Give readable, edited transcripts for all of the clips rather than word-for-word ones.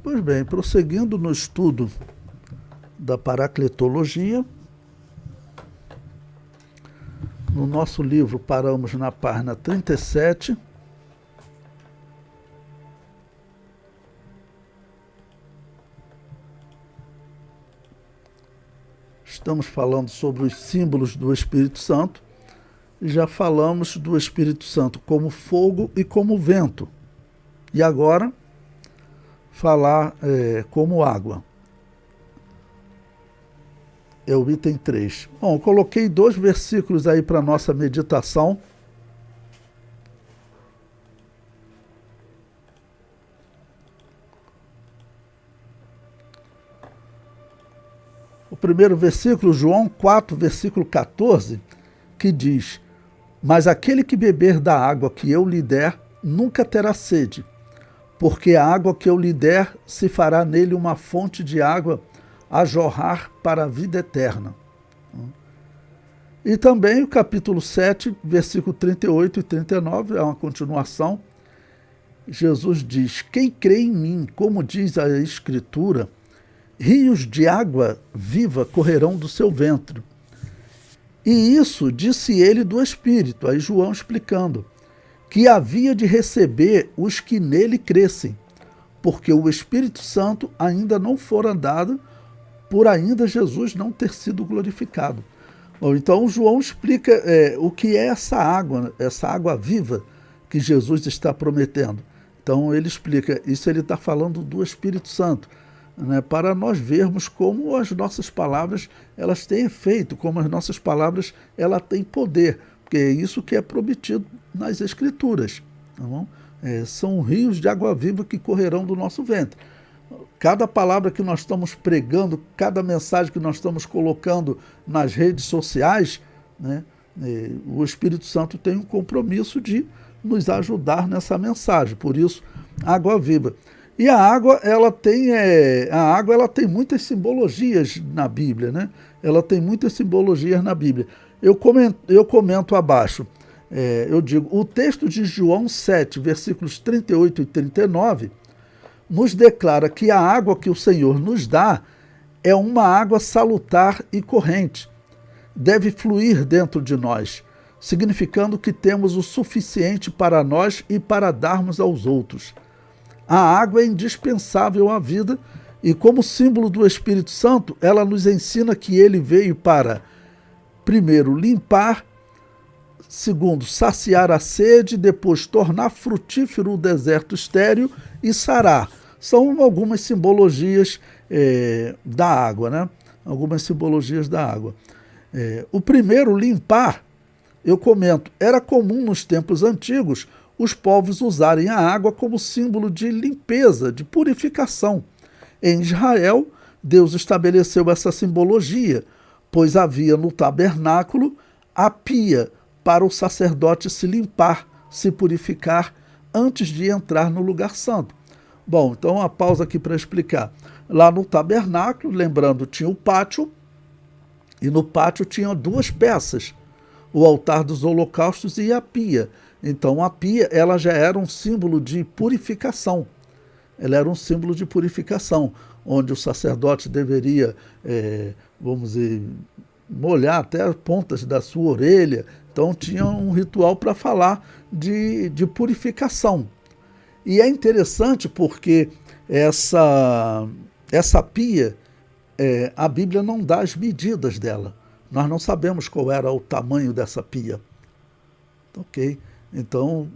Pois bem, prosseguindo no estudo da paracletologia, no nosso livro paramos na página 37. Estamos falando sobre os símbolos do Espírito Santo e já falamos do Espírito Santo como fogo e como vento. E agora, falar como água. É o item 3. Bom, eu coloquei 2 versículos aí para nossa meditação. O primeiro versículo, João 4, versículo 14, que diz: Mas aquele que beber da água que eu lhe der, nunca terá sede, porque a água que eu lhe der se fará nele uma fonte de água a jorrar para a vida eterna. E também o capítulo 7, versículo 38 e 39, é uma continuação. Jesus diz: Quem crê em mim, como diz a Escritura, rios de água viva correrão do seu ventre. E isso disse ele do Espírito, aí João explicando, que havia de receber os que nele crescem, porque o Espírito Santo ainda não fora dado, por ainda Jesus não ter sido glorificado. Bom, então João explica o que é essa água viva que Jesus está prometendo. Então ele explica, isso ele está falando do Espírito Santo, né, para nós vermos como as nossas palavras elas têm efeito, como as nossas palavras elas têm poder, porque é isso que é prometido nas Escrituras. Tá bom? São rios de água viva que correrão do nosso ventre. Cada palavra que nós estamos pregando, cada mensagem que nós estamos colocando nas redes sociais, né, o Espírito Santo tem um compromisso de nos ajudar nessa mensagem. Por isso, água viva. E a água, ela tem muitas simbologias na Bíblia, né? Ela tem muitas simbologias na Bíblia. Eu comento abaixo. Eu digo, o texto de João 7, versículos 38 e 39, nos declara que a água que o Senhor nos dá é uma água salutar e corrente. Deve fluir dentro de nós, significando que temos o suficiente para nós e para darmos aos outros. A água é indispensável à vida e, como símbolo do Espírito Santo, ela nos ensina que ele veio para, primeiro, limpar, segundo, saciar a sede, depois tornar frutífero o deserto estéril e sarar. São algumas simbologias da água, né? Algumas simbologias da água. O primeiro, limpar, eu comento, era comum nos tempos antigos os povos usarem a água como símbolo de limpeza, de purificação. Em Israel, Deus estabeleceu essa simbologia, pois havia no tabernáculo a pia para o sacerdote se limpar, se purificar, antes de entrar no lugar santo. Bom, então uma pausa aqui para explicar. Lá no tabernáculo, lembrando, tinha o pátio, e no pátio tinha 2 peças, o altar dos holocaustos e a pia. Então a pia ela já era um símbolo de purificação. Ela era um símbolo de purificação, onde o sacerdote deveria, vamos dizer, molhar até as pontas da sua orelha. Então tinha um ritual para falar de purificação. E é interessante porque essa pia, a Bíblia não dá as medidas dela. Nós não sabemos qual era o tamanho dessa pia. Ok? Então,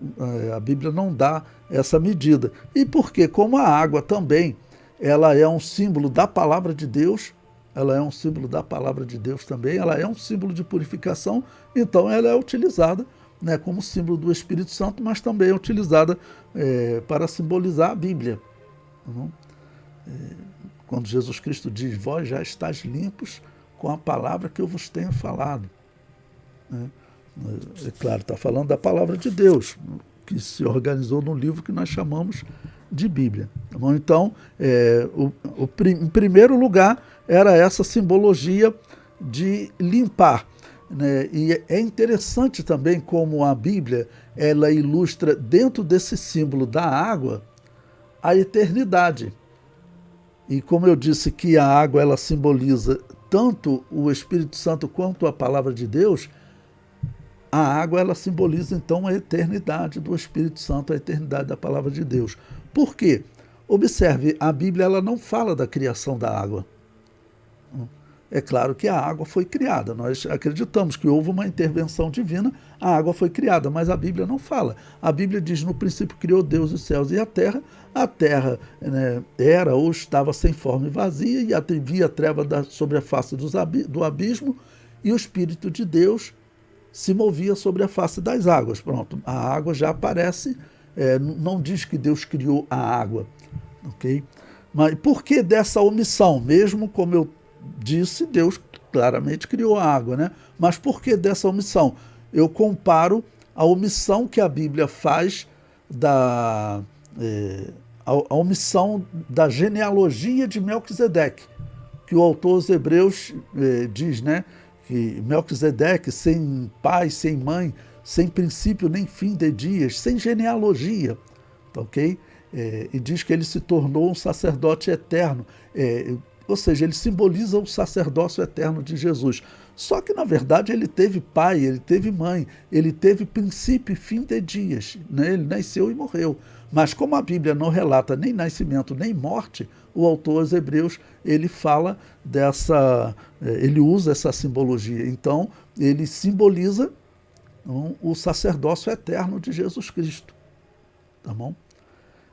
a Bíblia não dá essa medida. E por quê? Como a água também, ela é um símbolo da palavra de Deus, ela é um símbolo da palavra de Deus também, ela é um símbolo de purificação, então ela é utilizada, né, como símbolo do Espírito Santo, mas também é utilizada para simbolizar a Bíblia. Quando Jesus Cristo diz, vós já estáis limpos com a palavra que eu vos tenho falado. É claro, está falando da palavra de Deus, que se organizou num livro que nós chamamos de Bíblia. Tá bom? Então, em primeiro lugar, era essa simbologia de limpar. Né? E é interessante também como a Bíblia ela ilustra dentro desse símbolo da água a eternidade. E como eu disse que a água ela simboliza tanto o Espírito Santo quanto a palavra de Deus, a água ela simboliza então a eternidade do Espírito Santo, a eternidade da palavra de Deus. Por quê? Observe, a Bíblia ela não fala da criação da água. É claro que a água foi criada, nós acreditamos que houve uma intervenção divina, a água foi criada, mas a Bíblia não fala. A Bíblia diz, no princípio criou Deus os céus e a terra era ou estava sem forma e vazia, e havia treva sobre a face do abismo, e o Espírito de Deus se movia sobre a face das águas. Pronto, a água já aparece, não diz que Deus criou a água, ok? Mas por que dessa omissão? Mesmo como eu disse, Deus claramente criou a água, né? Mas por que dessa omissão? Eu comparo a omissão que a Bíblia faz a omissão da genealogia de Melquisedeque, que o autor aos Hebreus diz, né? Que Melquisedeque, sem pai, sem mãe, sem princípio nem fim de dias, sem genealogia, tá ok? E diz que ele se tornou um sacerdote eterno, ou seja, ele simboliza o sacerdócio eterno de Jesus. Só que, na verdade, ele teve pai, ele teve mãe, ele teve princípio e fim de dias, né? Ele nasceu e morreu. Mas como a Bíblia não relata nem nascimento nem morte, o autor aos Hebreus, ele fala ele usa essa simbologia. Então, ele simboliza o sacerdócio eterno de Jesus Cristo. Tá bom?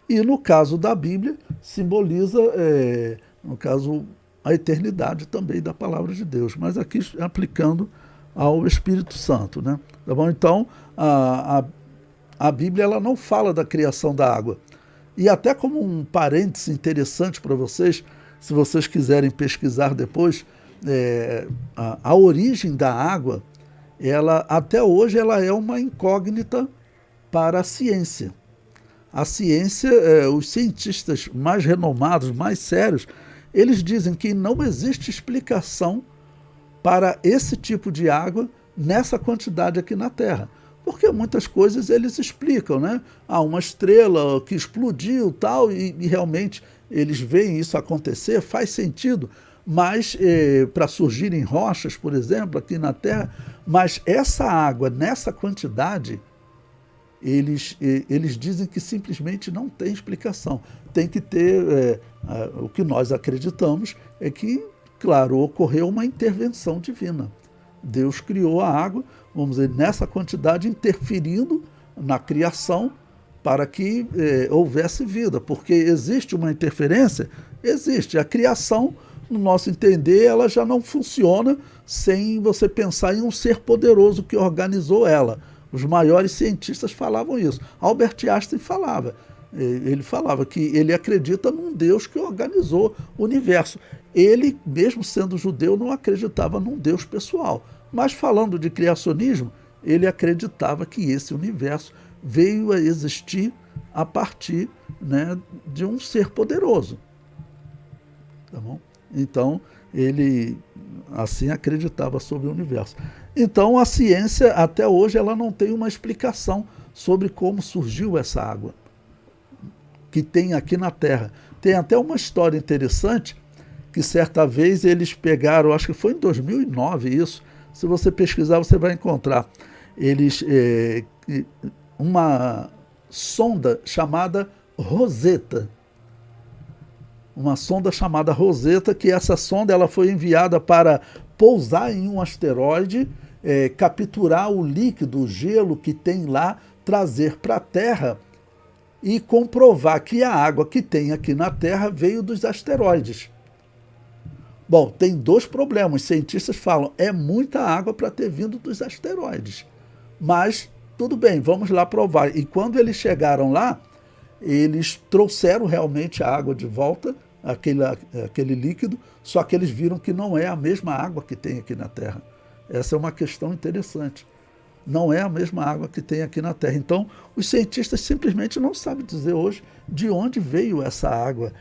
E no caso da Bíblia, simboliza, no caso, a eternidade também da palavra de Deus, mas aqui aplicando ao Espírito Santo, né? Tá bom? Então, a Bíblia ela não fala da criação da água. E até como um parêntese interessante para vocês, se vocês quiserem pesquisar depois, a origem da água, até hoje ela é uma incógnita para a ciência. A ciência, os cientistas mais renomados, mais sérios, eles dizem que não existe explicação para esse tipo de água nessa quantidade aqui na Terra. Porque muitas coisas eles explicam, né? Há uma estrela que explodiu tal, e realmente eles veem isso acontecer, faz sentido, mas para surgirem rochas, por exemplo, aqui na Terra, mas essa água, nessa quantidade, eles dizem que simplesmente não tem explicação. Tem que ter, o que nós acreditamos é que, claro, ocorreu uma intervenção divina. Deus criou a água, vamos dizer, nessa quantidade, interferindo na criação para que houvesse vida, porque existe uma interferência? Existe. A criação, no nosso entender, ela já não funciona sem você pensar em um ser poderoso que organizou ela. Os maiores cientistas falavam isso. Albert Einstein falava. Ele falava que ele acredita num Deus que organizou o universo. Ele, mesmo sendo judeu, não acreditava num Deus pessoal. Mas falando de criacionismo, ele acreditava que esse universo veio a existir a partir, né, de um ser poderoso. Tá bom? Então, ele assim acreditava sobre o universo. Então, a ciência, até hoje, ela não tem uma explicação sobre como surgiu essa água que tem aqui na Terra. Tem até uma história interessante, que certa vez eles pegaram, acho que foi em 2009 isso, se você pesquisar você vai encontrar, uma sonda chamada Rosetta. Uma sonda chamada Rosetta, que essa sonda ela foi enviada para pousar em um asteroide, capturar o líquido, o gelo que tem lá, trazer para a Terra e comprovar que a água que tem aqui na Terra veio dos asteroides. Bom, tem dois problemas. Os cientistas falam, é muita água para ter vindo dos asteroides. Mas, tudo bem, vamos lá provar. E quando eles chegaram lá, eles trouxeram realmente a água de volta, aquele líquido, só que eles viram que não é a mesma água que tem aqui na Terra. Essa é uma questão interessante. Não é a mesma água que tem aqui na Terra. Então, os cientistas simplesmente não sabem dizer hoje de onde veio essa água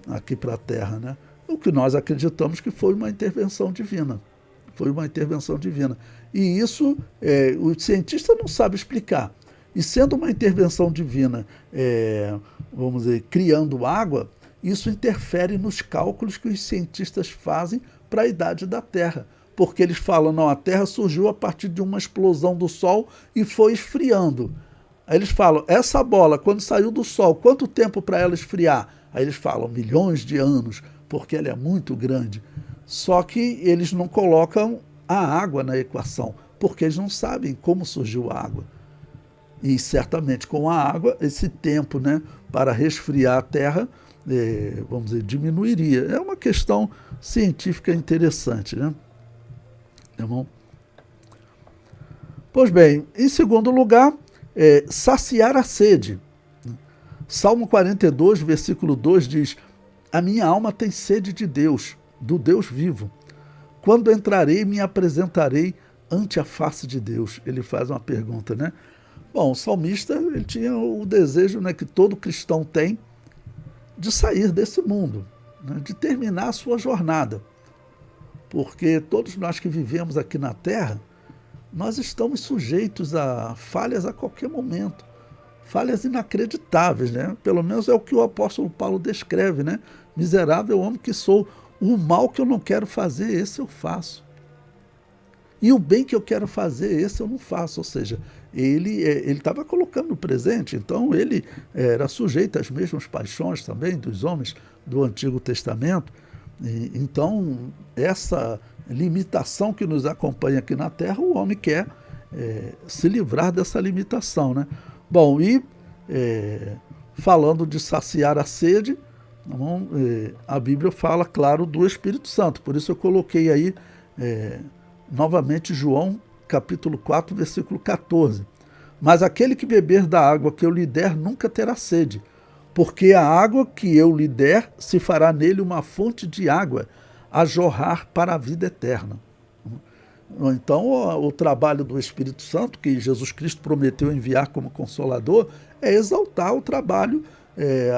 aqui para a Terra, né? O que nós acreditamos que foi uma intervenção divina. Foi uma intervenção divina. E isso o cientista não sabe explicar. E sendo uma intervenção divina, vamos dizer, criando água, isso interfere nos cálculos que os cientistas fazem para a idade da Terra. Porque eles falam, não, a Terra surgiu a partir de uma explosão do Sol e foi esfriando. Aí eles falam, essa bola, quando saiu do Sol, quanto tempo para ela esfriar? Aí eles falam, milhões de anos, porque ela é muito grande. Só que eles não colocam a água na equação, porque eles não sabem como surgiu a água. E certamente com a água, esse tempo, né, para resfriar a Terra, vamos dizer, diminuiria. É uma questão científica interessante, né? Tá bom? Pois bem, em segundo lugar, saciar a sede. Salmo 42, versículo 2 diz, a minha alma tem sede de Deus, do Deus vivo. Quando entrarei, me apresentarei ante a face de Deus. Ele faz uma pergunta, né? Bom, o salmista ele tinha o desejo, né, que todo cristão tem de sair desse mundo, né, de terminar a sua jornada. Porque todos nós que vivemos aqui na Terra, nós estamos sujeitos a falhas a qualquer momento. Falhas inacreditáveis, né? Pelo menos é o que o apóstolo Paulo descreve, né? Miserável homem que sou, o mal que eu não quero fazer, esse eu faço. E o bem que eu quero fazer, esse eu não faço. Ou seja, ele estava colocando no presente, então ele era sujeito às mesmas paixões também dos homens do Antigo Testamento. E, então, essa limitação que nos acompanha aqui na Terra, o homem quer se livrar dessa limitação, né? Bom, e falando de saciar a sede, a Bíblia fala, claro, do Espírito Santo. Por isso eu coloquei aí novamente João capítulo 4, versículo 14. Mas aquele que beber da água que eu lhe der nunca terá sede, porque a água que eu lhe der se fará nele uma fonte de água a jorrar para a vida eterna. Então, o trabalho do Espírito Santo, que Jesus Cristo prometeu enviar como Consolador, é exaltar o trabalho,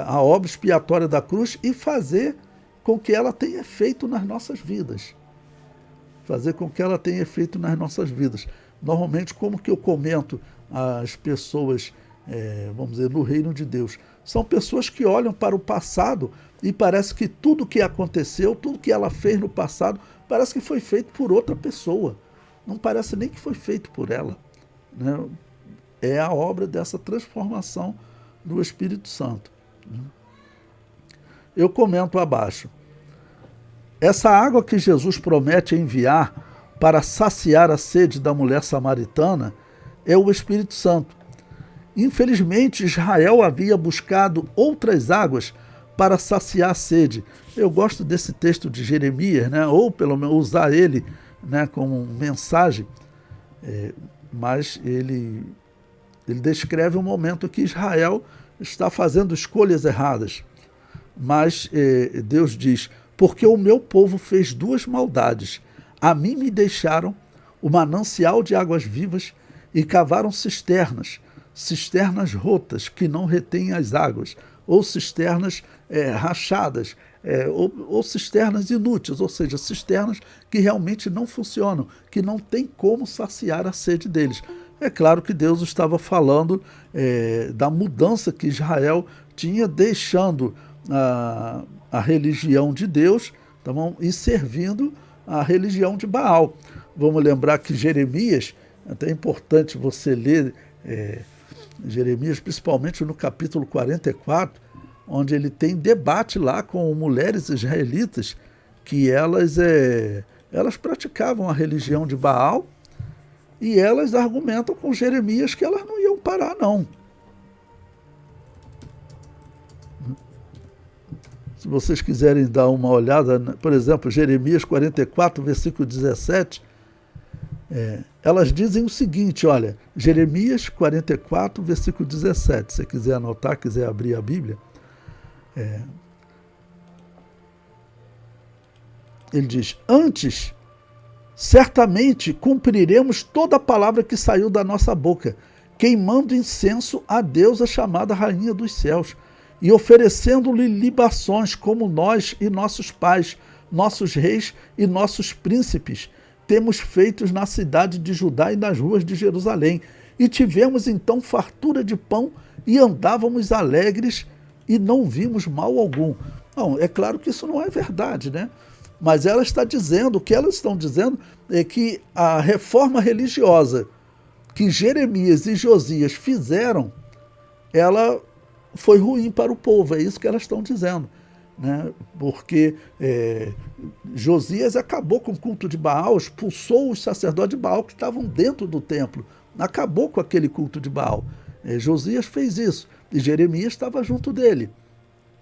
a obra expiatória da cruz e fazer com que ela tenha efeito nas nossas vidas. Fazer com que ela tenha efeito nas nossas vidas. Normalmente, como que eu comento as pessoas, vamos dizer, no reino de Deus? São pessoas que olham para o passado e parece que tudo que aconteceu, tudo que ela fez no passado, parece que foi feito por outra pessoa. Não parece nem que foi feito por ela, né? É a obra dessa transformação do Espírito Santo. Eu comento abaixo. Essa água que Jesus promete enviar para saciar a sede da mulher samaritana é o Espírito Santo. Infelizmente, Israel havia buscado outras águas para saciar a sede. Eu gosto desse texto de Jeremias, né? Ou pelo menos usar ele, né, como mensagem, mas ele descreve um momento que Israel está fazendo escolhas erradas. Mas Deus diz, porque o meu povo fez duas maldades. A mim me deixaram o manancial de águas vivas e cavaram cisternas rotas que não retêm as águas, ou cisternas rachadas, ou cisternas inúteis, ou seja, cisternas que realmente não funcionam, que não tem como saciar a sede deles. É claro que Deus estava falando da mudança que Israel tinha, deixando a religião de Deus, tá bom? E servindo a religião de Baal. Vamos lembrar que Jeremias, é até importante você ler Jeremias, principalmente no capítulo 44, onde ele tem debate lá com mulheres israelitas que elas praticavam a religião de Baal e elas argumentam com Jeremias que elas não iam parar, não. Se vocês quiserem dar uma olhada, por exemplo, Jeremias 44, versículo 17, elas dizem o seguinte, olha, Jeremias 44, versículo 17, se você quiser anotar, quiser abrir a Bíblia, ele diz, antes, certamente cumpriremos toda a palavra que saiu da nossa boca, queimando incenso a Deus, a chamada Rainha dos Céus, e oferecendo-lhe libações como nós e nossos pais, nossos reis e nossos príncipes, temos feitos na cidade de Judá e nas ruas de Jerusalém. E tivemos então fartura de pão e andávamos alegres e não vimos mal algum. Não, é claro que isso não é verdade, né? Mas ela está dizendo, o que elas estão dizendo é que a reforma religiosa que Jeremias e Josias fizeram, ela foi ruim para o povo, é isso que elas estão dizendo. Né? Porque Josias acabou com o culto de Baal, expulsou os sacerdotes de Baal que estavam dentro do templo, acabou com aquele culto de Baal. Josias fez isso, e Jeremias estava junto dele.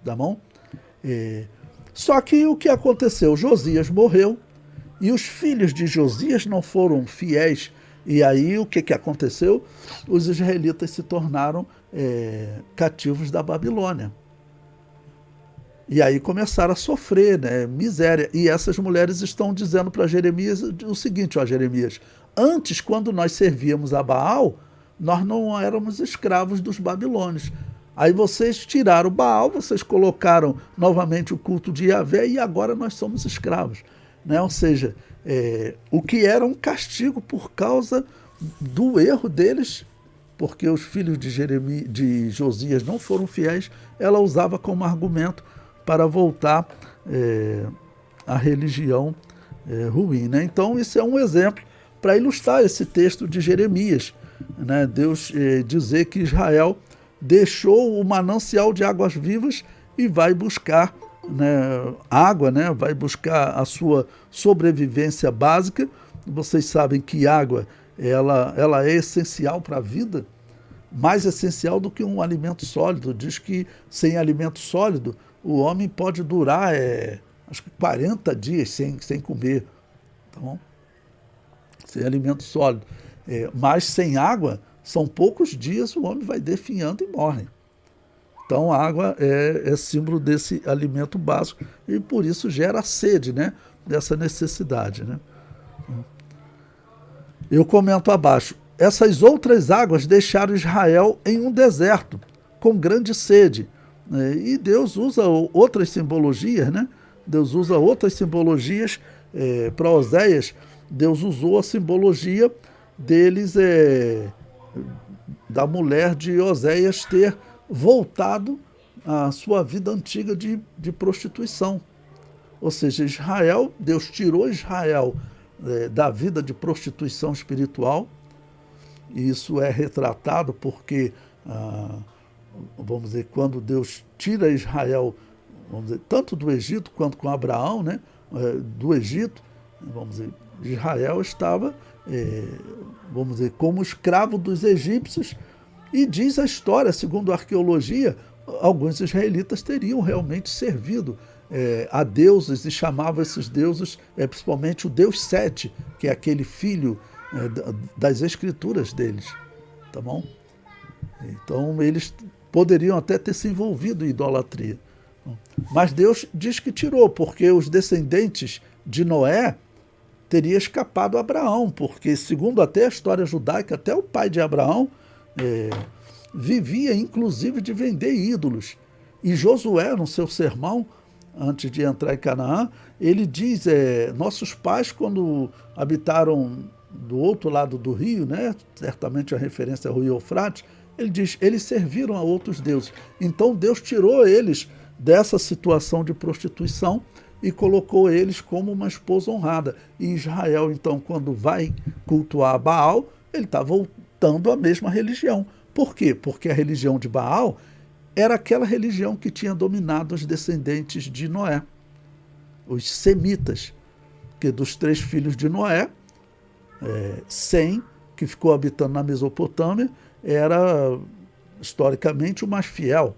Tá bom? Só que o que aconteceu? Josias morreu, e os filhos de Josias não foram fiéis. E aí o que aconteceu? Os israelitas se tornaram cativos da Babilônia. E aí começaram a sofrer, né, miséria. E essas mulheres estão dizendo para Jeremias o seguinte: ó, Jeremias, antes, quando nós servíamos a Baal, nós não éramos escravos dos babilônios. Aí vocês tiraram Baal, vocês colocaram novamente o culto de Yahvé e agora nós somos escravos. Né? Ou seja, o que era um castigo por causa do erro deles, porque os filhos de Josias não foram fiéis, ela usava como argumento para voltar à religião ruim. Né? Então isso é um exemplo para ilustrar esse texto de Jeremias. Né? Deus dizer que Israel deixou o manancial de águas vivas e vai buscar, né, água, né, vai buscar a sua sobrevivência básica. Vocês sabem que água ela é essencial para a vida, mais essencial do que um alimento sólido. Diz que sem alimento sólido o homem pode durar acho que 40 dias sem comer, tá bom? Sem alimento sólido. Mas sem água, são poucos dias, o homem vai definhando e morre. Então a água é símbolo desse alimento básico e por isso gera sede, né, dessa necessidade. Né? Eu comento abaixo: essas outras águas deixaram Israel em um deserto, com grande sede. E Deus usa outras simbologias, né? Deus usa outras simbologias para Oséias. Deus usou a simbologia deles, da mulher de Oséias ter voltado à sua vida antiga de prostituição. Ou seja, Israel, Deus tirou Israel da vida de prostituição espiritual, e isso é retratado porque, vamos dizer, quando Deus tira Israel, vamos dizer, tanto do Egito quanto com Abraão, né, do Egito, vamos dizer, Israel estava, vamos dizer, como escravo dos egípcios, e diz a história, segundo a arqueologia, alguns israelitas teriam realmente servido a deuses e chamavam esses deuses, principalmente o Deus Sete, que é aquele filho das escrituras deles, tá bom? Então eles poderiam até ter se envolvido em idolatria. Mas Deus diz que tirou, porque os descendentes de Noé teria escapado a Abraão, porque, segundo até a história judaica, até o pai de Abraão vivia, inclusive, de vender ídolos. E Josué, no seu sermão, antes de entrar em Canaã, ele diz, nossos pais, quando habitaram do outro lado do rio, né, certamente a referência ao rio Eufrates, ele diz, eles serviram a outros deuses. Então Deus tirou eles dessa situação de prostituição e colocou eles como uma esposa honrada. E Israel, então, quando vai cultuar Baal, ele está voltando à mesma religião. Por quê? Porque a religião de Baal era aquela religião que tinha dominado os descendentes de Noé, os semitas, que dos 3 filhos de Noé, Sem, que ficou habitando na Mesopotâmia, era historicamente o mais fiel.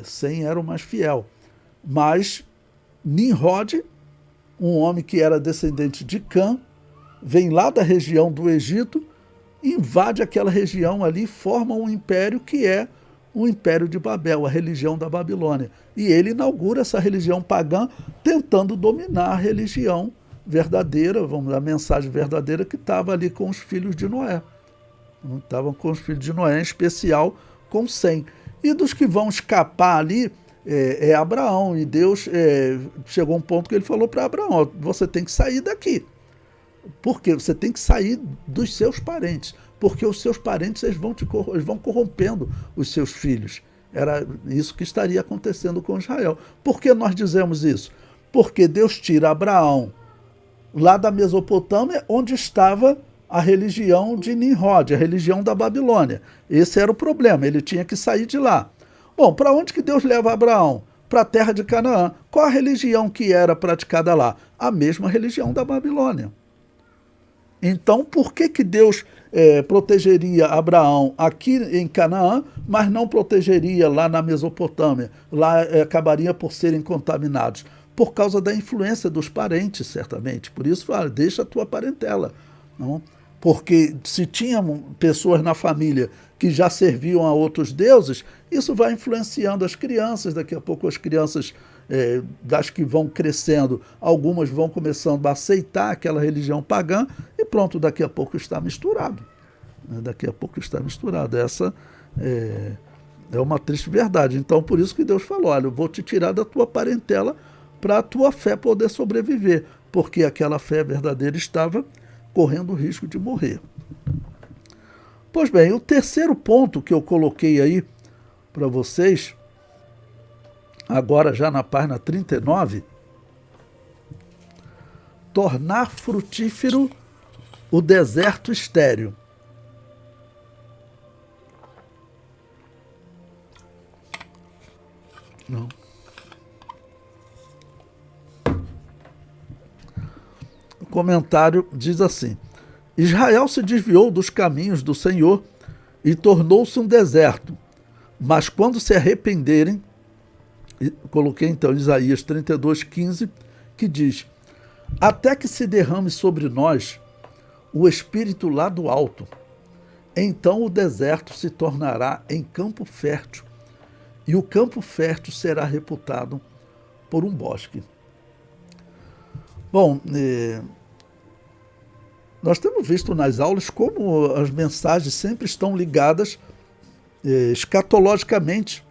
Sem era o mais fiel. Mas Nimrod, um homem que era descendente de Cã, vem lá da região do Egito, invade aquela região ali, forma um império que é o Império de Babel, a religião da Babilônia. E ele inaugura essa religião pagã, tentando dominar a religião verdadeira, vamos dizer, a mensagem verdadeira que estava ali com os filhos de Noé. Estavam com os filhos de Noé, em especial com Sem. E dos que vão escapar ali, Abraão. E Deus chegou a um ponto que ele falou para Abraão, você tem que sair daqui. Por quê? Você tem que sair dos seus parentes, porque os seus parentes eles vão corrompendo os seus filhos. Era isso que estaria acontecendo com Israel. Por que nós dizemos isso? Porque Deus tira Abraão lá da Mesopotâmia, onde estava a religião de Nimrod, a religião da Babilônia. Esse era o problema, ele tinha que sair de lá. Bom, para onde que Deus leva Abraão? Para a terra de Canaã. Qual a religião que era praticada lá? A mesma religião da Babilônia. Então, por que que Deus protegeria Abraão aqui em Canaã, mas não protegeria lá na Mesopotâmia? Lá acabaria por serem contaminados. Por causa da influência dos parentes, certamente. Por isso, fala, deixa a tua parentela. Não? Porque se tinham pessoas na família que já serviam a outros deuses, isso vai influenciando as crianças. Daqui a pouco as crianças, das que vão crescendo, algumas vão começando a aceitar aquela religião pagã e pronto, daqui a pouco está misturado. Daqui a pouco está misturado. Essa é uma triste verdade. Então, por isso que Deus falou, olha, eu vou te tirar da tua parentela para a tua fé poder sobreviver, porque aquela fé verdadeira estava correndo o risco de morrer. Pois bem, o terceiro ponto que eu coloquei aí para vocês, agora já na página 39, tornar frutífero o deserto estéril. Não. O comentário diz assim: Israel se desviou dos caminhos do Senhor e tornou-se um deserto, mas quando se arrependerem, coloquei então Isaías 32:15, que diz: até que se derrame sobre nós o Espírito lá do alto, então o deserto se tornará em campo fértil, e o campo fértil será reputado por um bosque. Bom, nós temos visto nas aulas como as mensagens sempre estão ligadas escatologicamente,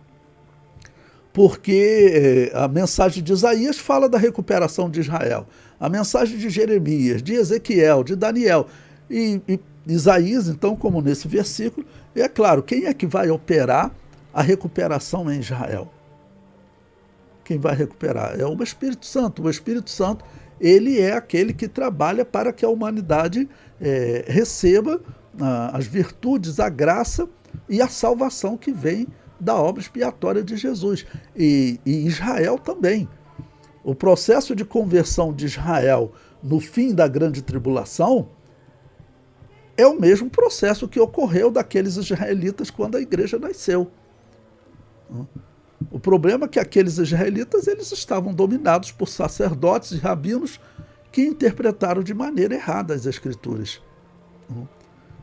porque a mensagem de Isaías fala da recuperação de Israel, a mensagem de Jeremias, de Ezequiel, de Daniel e Isaías, então, como nesse versículo, é claro, quem é que vai operar a recuperação em Israel? Quem vai recuperar? É o Espírito Santo. O Espírito Santo, ele é aquele que trabalha para que a humanidade receba as virtudes, a graça e a salvação que vem da obra expiatória de Jesus. E Israel também. O processo de conversão de Israel no fim da grande tribulação é o mesmo processo que ocorreu daqueles israelitas quando a igreja nasceu. O problema é que aqueles israelitas eles estavam dominados por sacerdotes e rabinos que interpretaram de maneira errada as Escrituras.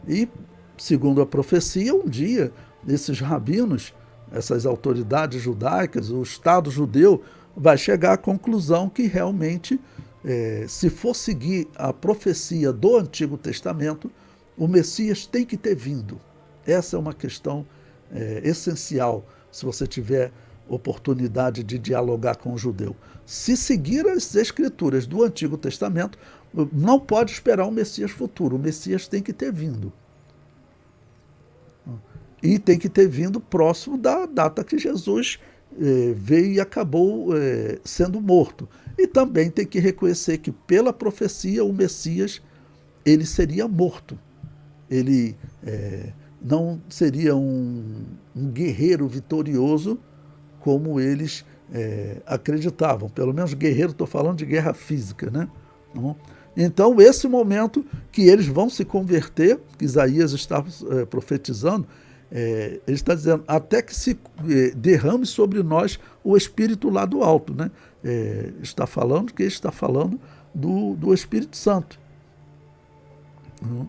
E, segundo a profecia, um dia esses rabinos, essas autoridades judaicas, o Estado judeu, vai chegar à conclusão que realmente, se for seguir a profecia do Antigo Testamento, o Messias tem que ter vindo. Essa é uma questão essencial, se você tiver oportunidade de dialogar com o judeu. Se seguir as Escrituras do Antigo Testamento, não pode esperar um Messias futuro. O Messias tem que ter vindo. E tem que ter vindo próximo da data que Jesus veio e acabou sendo morto. E também tem que reconhecer que, pela profecia, o Messias ele seria morto. Ele não seria um guerreiro vitorioso como eles acreditavam. Pelo menos guerreiro, estou falando de guerra física, né? Então, esse momento que eles vão se converter, que Isaías está profetizando, ele está dizendo, até que se derrame sobre nós o Espírito lá do alto, né? Está falando que ele está falando do Espírito Santo.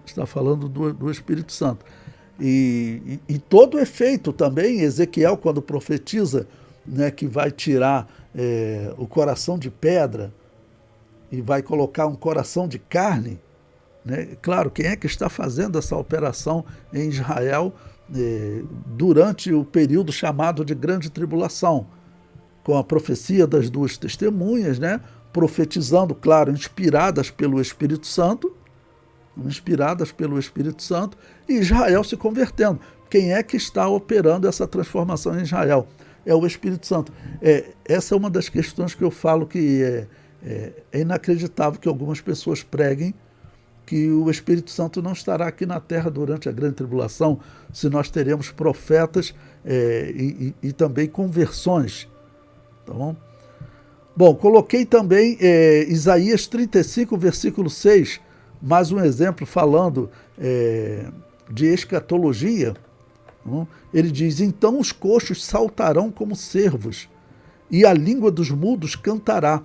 Está falando do Espírito Santo. E todo o efeito também, Ezequiel, quando profetiza, né, que vai tirar o coração de pedra e vai colocar um coração de carne, né? Claro, quem é que está fazendo essa operação em Israel durante o período chamado de Grande Tribulação, com a profecia das duas testemunhas, né, profetizando, claro, inspiradas pelo Espírito Santo, e Israel se convertendo. quem é que está operando essa transformação em Israel? É o Espírito Santo. Essa é uma das questões que eu falo que é inacreditável que algumas pessoas preguem que o Espírito Santo não estará aqui na terra durante a grande tribulação, se nós teremos profetas e também conversões. Tá bom? Bom, coloquei também Isaías 35, versículo 6, mais um exemplo falando de escatologia. Ele diz: então os coxos saltarão como cervos, e a língua dos mudos cantará,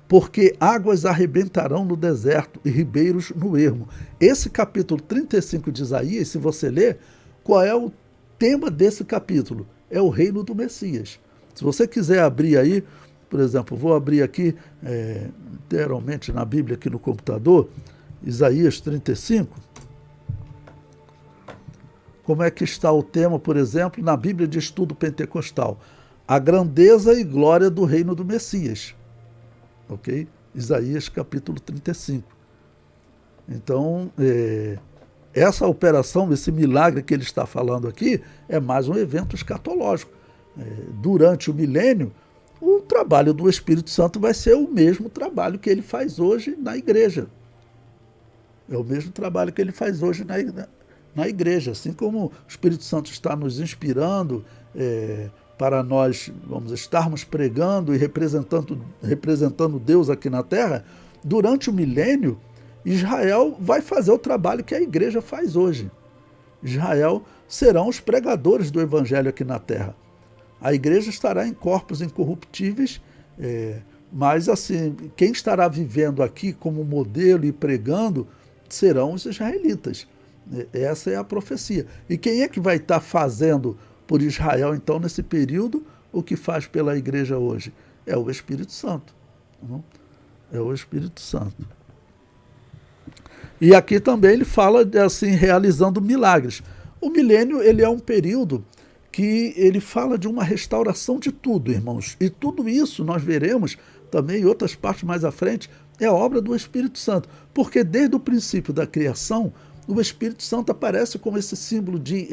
porque águas arrebentarão no deserto e ribeiros no ermo. Esse capítulo 35 de Isaías, se você ler, qual é o tema desse capítulo? É o reino do Messias. Se você quiser abrir aí, por exemplo, vou abrir aqui, literalmente na Bíblia, aqui no computador, Isaías 35. Como é que está o tema, por exemplo, na Bíblia de Estudo Pentecostal? A grandeza e glória do reino do Messias. Ok? Isaías capítulo 35. Então, essa operação, esse milagre que ele está falando aqui, é mais um evento escatológico. Durante o milênio, o trabalho do Espírito Santo vai ser o mesmo trabalho que ele faz hoje na igreja. É o mesmo trabalho que ele faz hoje na igreja. Assim como o Espírito Santo está nos inspirando para nós estarmos pregando e representando Deus aqui na terra, durante o milênio, Israel vai fazer o trabalho que a igreja faz hoje. Israel serão os pregadores do evangelho aqui na terra. A igreja estará em corpos incorruptíveis, mas assim, quem estará vivendo aqui como modelo e pregando serão os israelitas. Essa é a profecia. E quem é que vai estar fazendo por Israel, então, nesse período, o que faz pela igreja hoje? É o Espírito Santo. Não? É o Espírito Santo. E aqui também ele fala, assim, realizando milagres. O milênio, ele é um período que ele fala de uma restauração de tudo, irmãos. E tudo isso nós veremos também em outras partes mais à frente, é obra do Espírito Santo. Porque desde o princípio da criação, o Espírito Santo aparece como esse símbolo de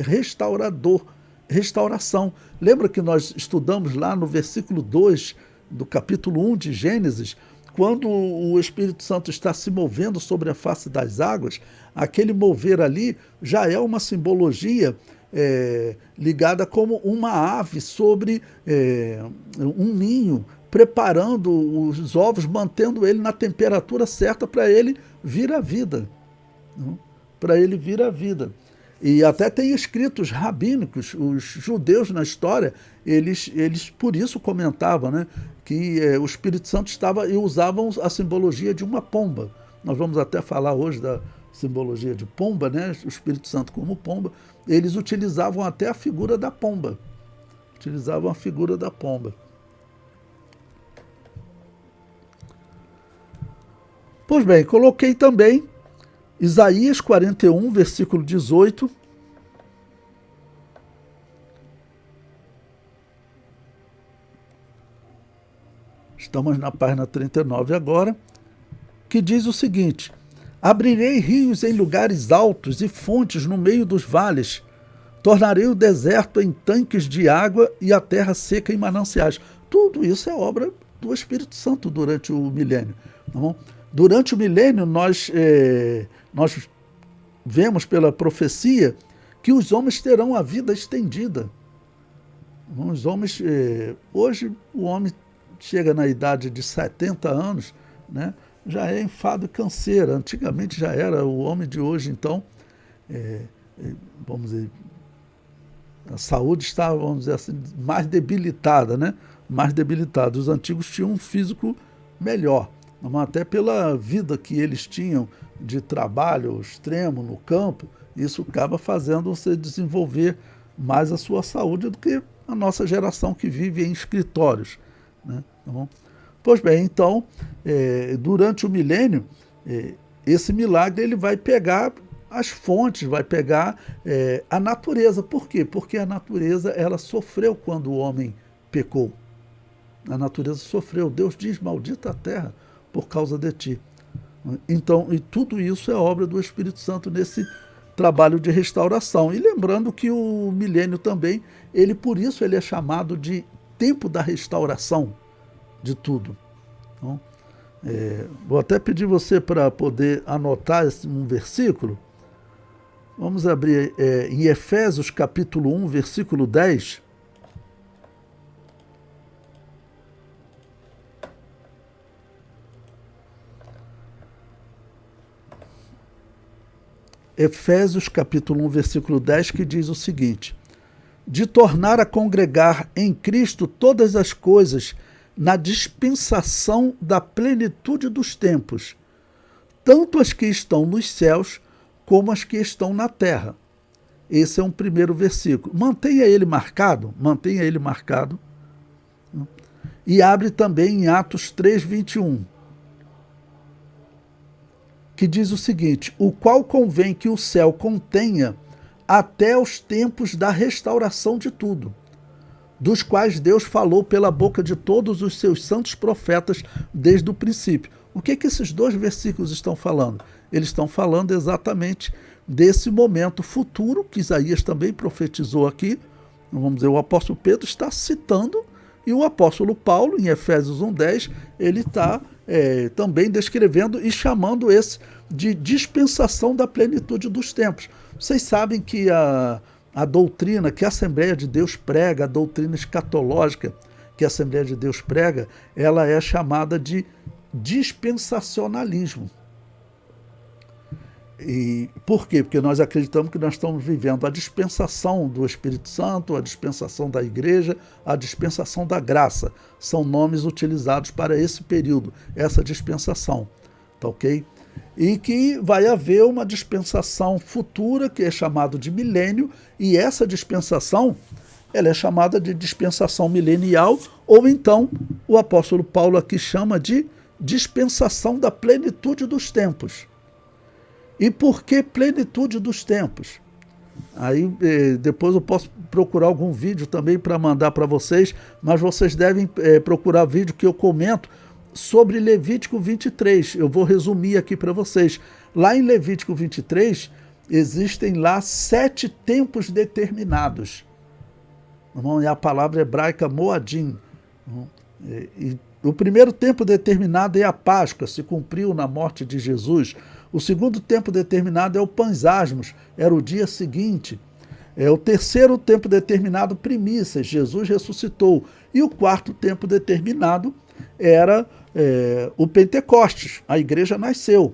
restauração. Lembra que nós estudamos lá no versículo 2 do capítulo 1 de Gênesis, quando o Espírito Santo está se movendo sobre a face das águas, aquele mover ali já é uma simbologia ligada como uma ave sobre um ninho, preparando os ovos, mantendo ele na temperatura certa para ele vir à vida. Para ele vir à vida. E até tem escritos rabínicos, os judeus na história, eles por isso comentavam, né, que o Espírito Santo estava e usavam a simbologia de uma pomba. Nós vamos até falar hoje da simbologia de pomba, né, o Espírito Santo como pomba. Eles utilizavam até a figura da pomba. Utilizavam a figura da pomba. Pois bem, coloquei também Isaías 41, versículo 18. Estamos na página 39 agora, que diz o seguinte: abrirei rios em lugares altos e fontes no meio dos vales. Tornarei o deserto em tanques de água e a terra seca em mananciais. Tudo isso é obra do Espírito Santo durante o milênio. Tá bom? Durante o milênio, nós vemos pela profecia que os homens terão a vida estendida. Os homens, hoje o homem chega na idade de 70 anos, né, já é enfado e canseira. Antigamente já era. O homem de hoje, então, vamos dizer, a saúde está, vamos dizer assim, mais debilitada, né? Mais debilitada. Os antigos tinham um físico melhor, até pela vida que eles tinham de trabalho extremo no campo. Isso acaba fazendo você desenvolver mais a sua saúde do que a nossa geração que vive em escritórios, né? Tá bom? Pois bem, então, durante o milênio, esse milagre ele vai pegar as fontes, vai pegar a natureza. Por quê? Porque a natureza ela sofreu quando o homem pecou. A natureza sofreu. Deus diz: maldita a terra por causa de ti. Então, e tudo isso é obra do Espírito Santo trabalho de restauração. E lembrando que o milênio também, por isso ele é chamado de tempo da restauração de tudo. Então, vou até pedir você para poder anotar um versículo. Vamos abrir em Efésios capítulo 1, versículo 10. Efésios capítulo 1, versículo 10, que diz o seguinte: de tornar a congregar em Cristo todas as coisas na dispensação da plenitude dos tempos, tanto as que estão nos céus como as que estão na terra. Esse é um primeiro versículo. Mantenha ele marcado. E abre também em Atos 3, 21. Que diz o seguinte: o qual convém que o céu contenha até os tempos da restauração de tudo, dos quais Deus falou pela boca de todos os seus santos profetas desde o princípio. O que esses dois versículos estão falando? Eles estão falando exatamente desse momento futuro, que Isaías também profetizou aqui. Vamos dizer, o apóstolo Pedro está citando, e o apóstolo Paulo, em Efésios 1:10, ele está também descrevendo e chamando esse de dispensação da plenitude dos tempos. Vocês sabem que a doutrina que a Assembleia de Deus prega, a doutrina escatológica que a Assembleia de Deus prega, ela é chamada de dispensacionalismo. E por quê? Porque nós acreditamos que nós estamos vivendo a dispensação do Espírito Santo, a dispensação da igreja, a dispensação da graça. São nomes utilizados para esse período, essa dispensação. Tá ok? E que vai haver uma dispensação futura, que é chamada de milênio, e essa dispensação, ela é chamada de dispensação milenial, ou então o apóstolo Paulo aqui chama de dispensação da plenitude dos tempos. E por que plenitude dos tempos? Aí depois eu posso procurar algum vídeo também para mandar para vocês, mas vocês devem procurar vídeo que eu comento sobre Levítico 23. Eu vou resumir aqui para vocês. Lá em Levítico 23, existem lá 7 tempos determinados. É a palavra hebraica Moadim. E o primeiro tempo determinado é a Páscoa, se cumpriu na morte de Jesus. O segundo tempo determinado é o Pães Asmos, era o dia seguinte. O terceiro tempo determinado, primícias, Jesus ressuscitou. E o quarto tempo determinado era o Pentecostes, a igreja nasceu.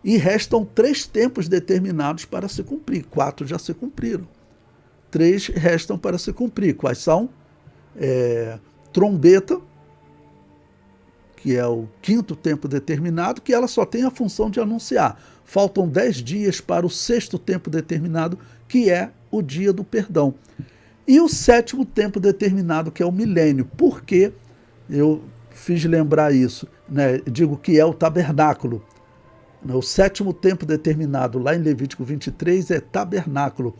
E restam 3 tempos determinados para se cumprir. 4 já se cumpriram. 3 restam para se cumprir. Quais são? Trombeta, que é o 5º tempo determinado, que ela só tem a função de anunciar. Faltam 10 dias para o 6º tempo determinado, que é o dia do perdão. E o 7º tempo determinado, que é o milênio. Por que eu fiz lembrar isso? Digo que é o tabernáculo. O 7º tempo determinado, lá em Levítico 23, é tabernáculo.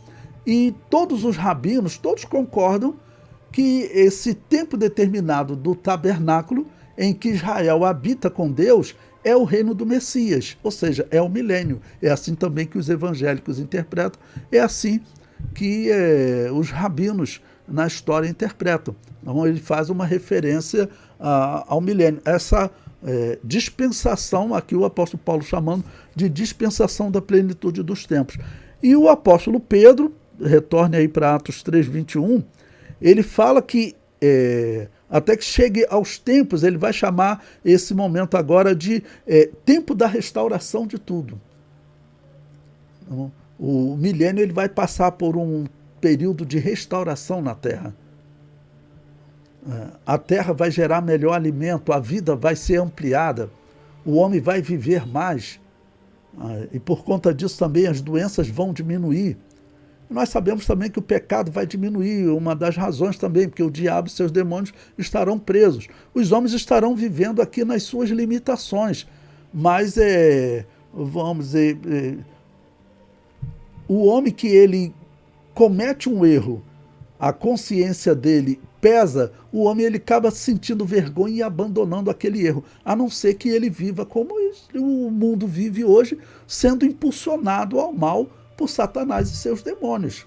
E todos os rabinos, todos concordam que esse tempo determinado do tabernáculo, em que Israel habita com Deus, é o reino do Messias, ou seja, é o milênio. É assim também que os evangélicos interpretam, é assim que os rabinos na história interpretam. Então ele faz uma referência ao milênio. Essa dispensação, aqui o apóstolo Paulo chamando de dispensação da plenitude dos tempos. E o apóstolo Pedro, retorne aí para Atos 3, 21, ele fala que até que chegue aos tempos, ele vai chamar esse momento agora de tempo da restauração de tudo. Então, o milênio ele vai passar por um período de restauração na Terra. A Terra vai gerar melhor alimento, a vida vai ser ampliada, o homem vai viver mais, e por conta disso também as doenças vão diminuir. Nós sabemos também que o pecado vai diminuir, uma das razões também, porque o diabo e seus demônios estarão presos. Os homens estarão vivendo aqui nas suas limitações, mas, vamos dizer, o homem que ele comete um erro, a consciência dele pesa, o homem ele acaba sentindo vergonha e abandonando aquele erro, a não ser que ele viva como o mundo vive hoje, sendo impulsionado ao mal por Satanás e seus demônios.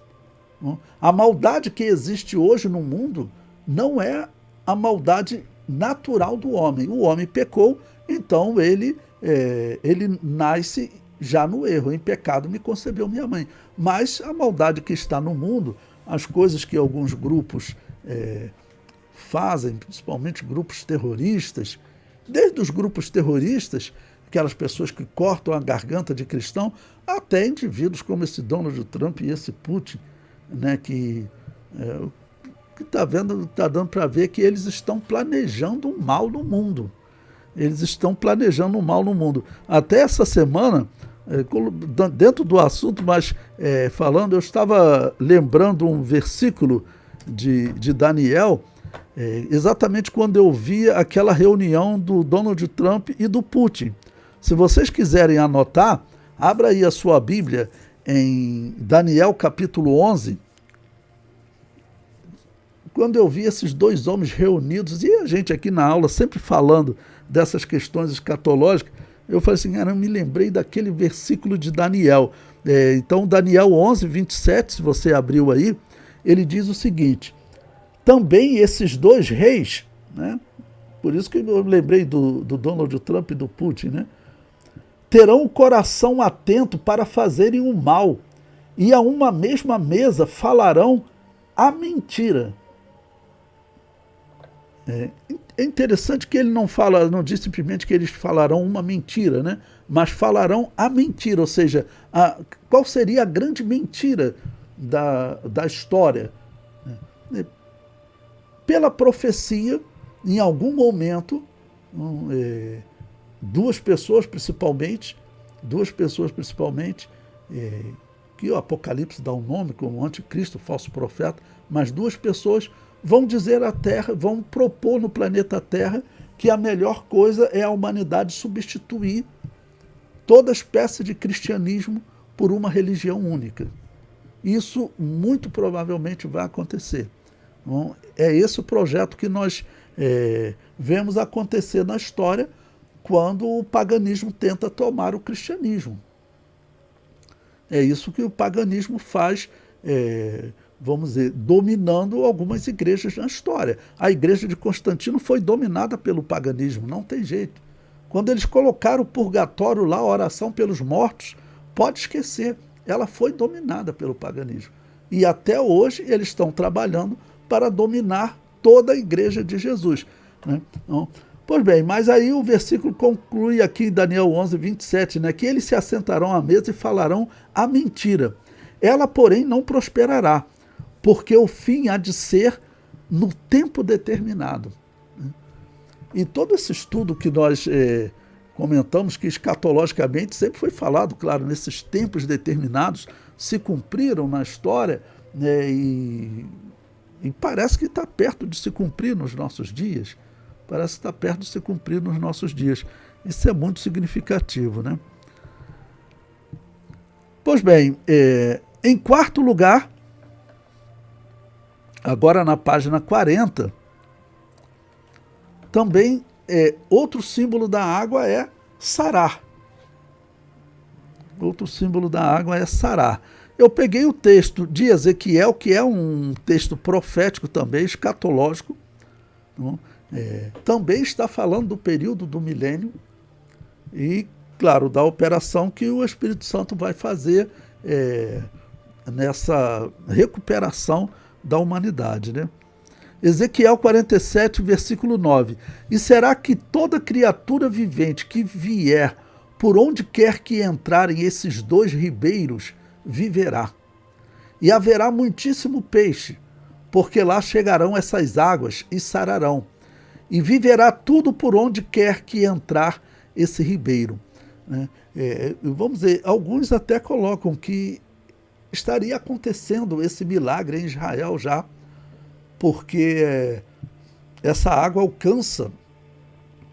A maldade que existe hoje no mundo não é a maldade natural do homem. O homem pecou, então ele nasce já no erro. Em pecado me concebeu minha mãe. Mas a maldade que está no mundo, as coisas que alguns grupos fazem, principalmente grupos terroristas, desde os grupos terroristas, aquelas pessoas que cortam a garganta de cristão, até indivíduos como esse Donald Trump e esse Putin, né, que está dando para ver que eles estão planejando um mal no mundo. Eles estão planejando um mal no mundo. Até essa semana, dentro do assunto, mas falando, eu estava lembrando um versículo de Daniel, exatamente quando eu via aquela reunião do Donald Trump e do Putin. Se vocês quiserem anotar, abra aí a sua Bíblia em Daniel capítulo 11, quando eu vi esses dois homens reunidos, e a gente aqui na aula sempre falando dessas questões escatológicas, eu falei assim, cara, eu me lembrei daquele versículo de Daniel. Então, Daniel 11, 27, se você abriu aí, ele diz o seguinte: também esses dois reis, né, por isso que eu lembrei do Donald Trump e do Putin, né, terão o coração atento para fazerem o mal, e a uma mesma mesa falarão a mentira. É interessante que ele não diz simplesmente que eles falarão uma mentira, né? Mas falarão a mentira, ou seja, qual seria a grande mentira da história? Pela profecia, em algum momento, duas pessoas principalmente, que o Apocalipse dá um nome como anticristo, falso profeta, mas duas pessoas vão dizer à Terra, vão propor no planeta Terra que a melhor coisa é a humanidade substituir toda espécie de cristianismo por uma religião única. Isso muito provavelmente vai acontecer. Bom, é esse o projeto que nós vemos acontecer na história quando o paganismo tenta tomar o cristianismo. É isso que o paganismo faz, vamos dizer, dominando algumas igrejas na história. A igreja de Constantino foi dominada pelo paganismo, não tem jeito. Quando eles colocaram o purgatório lá, a oração pelos mortos, pode esquecer, ela foi dominada pelo paganismo. E até hoje eles estão trabalhando para dominar toda a igreja de Jesus, né? Então, pois bem, mas aí o versículo conclui aqui em Daniel 11, 27, né, que eles se assentarão à mesa e falarão a mentira. Ela, porém, não prosperará, porque o fim há de ser no tempo determinado. E todo esse estudo que nós comentamos, que escatologicamente sempre foi falado, claro, nesses tempos determinados, se cumpriram na história, né, e parece que está perto de se cumprir nos nossos dias. Parece que está perto de se cumprir nos nossos dias. Isso é muito significativo, né? Pois bem, em quarto lugar, agora na página 40, também outro símbolo da água é Sará. Outro símbolo da água é Sará. Eu peguei o texto de Ezequiel, que é um texto profético também, escatológico, não? Também está falando do período do milênio e, claro, da operação que o Espírito Santo vai fazer nessa recuperação da humanidade, né? Ezequiel 47, versículo 9. E será que toda criatura vivente que vier por onde quer que entrarem esses dois ribeiros viverá. E haverá muitíssimo peixe, porque lá chegarão essas águas e sararão. E viverá tudo por onde quer que entrar esse ribeiro, né? Vamos dizer, alguns até colocam que estaria acontecendo esse milagre em Israel já, porque essa água alcança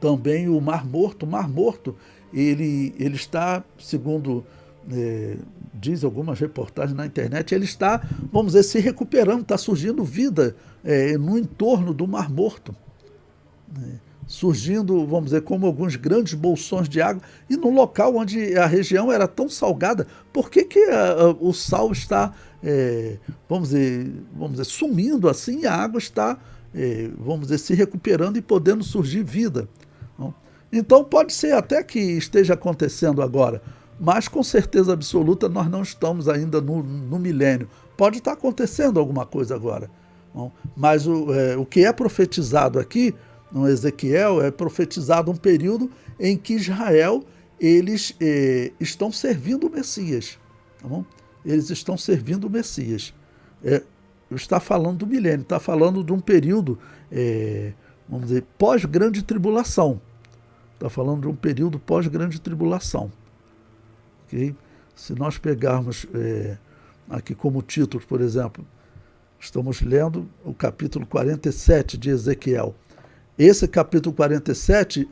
também o Mar Morto. O Mar Morto, ele está, segundo diz algumas reportagens na internet, ele está, vamos dizer, se recuperando, está surgindo vida no entorno do Mar Morto. surgindo, vamos dizer, como alguns grandes bolsões de água, e no local onde a região era tão salgada, por que o sal está, vamos dizer, sumindo assim, e a água está, vamos dizer, se recuperando e podendo surgir vida? Então pode ser até que esteja acontecendo agora, mas com certeza absoluta nós não estamos ainda no milênio. Pode estar acontecendo alguma coisa agora, mas o que é profetizado aqui, no Ezequiel, é profetizado um período em que Israel, eles estão servindo o Messias. Tá bom? Eles estão servindo o Messias. Está falando do milênio, está falando de um período, vamos dizer, pós-grande tribulação. Está falando de um período pós-grande tribulação. Okay? Se nós pegarmos aqui como título, por exemplo, estamos lendo o capítulo 47 de Ezequiel. Esse capítulo 47,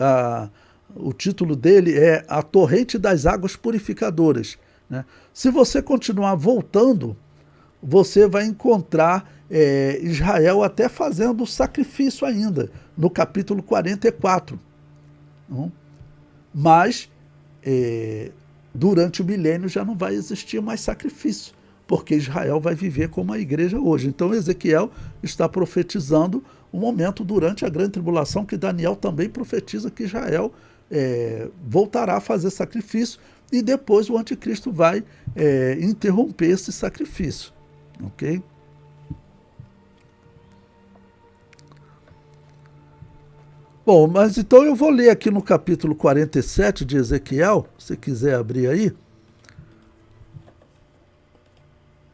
o título dele é A Torrente das Águas Purificadoras. Né? Se você continuar voltando, você vai encontrar Israel até fazendo sacrifício ainda, no capítulo 44. Mas, durante o milênio já não vai existir mais sacrifício, porque Israel vai viver como a igreja hoje. Então Ezequiel está profetizando um momento durante a grande tribulação que Daniel também profetiza que Israel voltará a fazer sacrifício e depois o anticristo vai interromper esse sacrifício. Ok? Bom, mas então eu vou ler aqui no capítulo 47 de Ezequiel, se quiser abrir aí,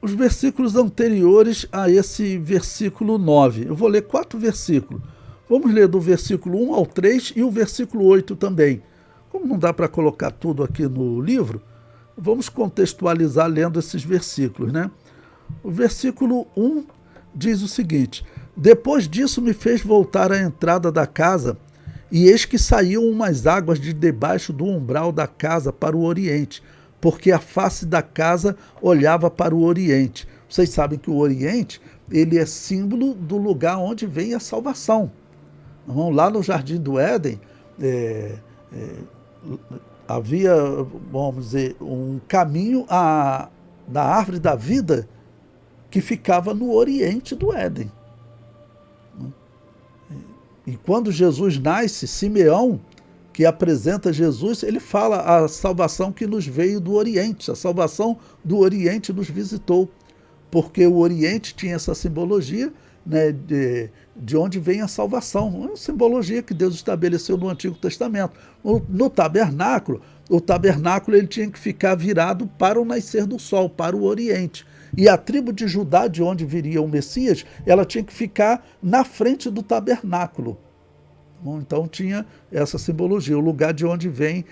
os versículos anteriores a esse versículo 9. Eu vou ler 4 versículos. Vamos ler do versículo 1 ao 3 e o versículo 8 também. Como não dá para colocar tudo aqui no livro, vamos contextualizar lendo esses versículos, né? O versículo 1 diz o seguinte: Depois disso me fez voltar à entrada da casa, e eis que saíam umas águas de debaixo do umbral da casa para o oriente, porque a face da casa olhava para o Oriente. Vocês sabem que o Oriente, ele é símbolo do lugar onde vem a salvação. Lá no Jardim do Éden, havia, vamos dizer, um caminho da árvore da vida que ficava no Oriente do Éden. E quando Jesus nasce, Simeão, que apresenta Jesus, ele fala a salvação que nos veio do Oriente, a salvação do Oriente nos visitou, porque o Oriente tinha essa simbologia, né, de onde vem a salvação, uma simbologia que Deus estabeleceu no Antigo Testamento. No tabernáculo, o tabernáculo ele tinha que ficar virado para o nascer do sol, para o Oriente. E a tribo de Judá, de onde viria o Messias, ela tinha que ficar na frente do tabernáculo. Então tinha essa simbologia, o lugar de onde vem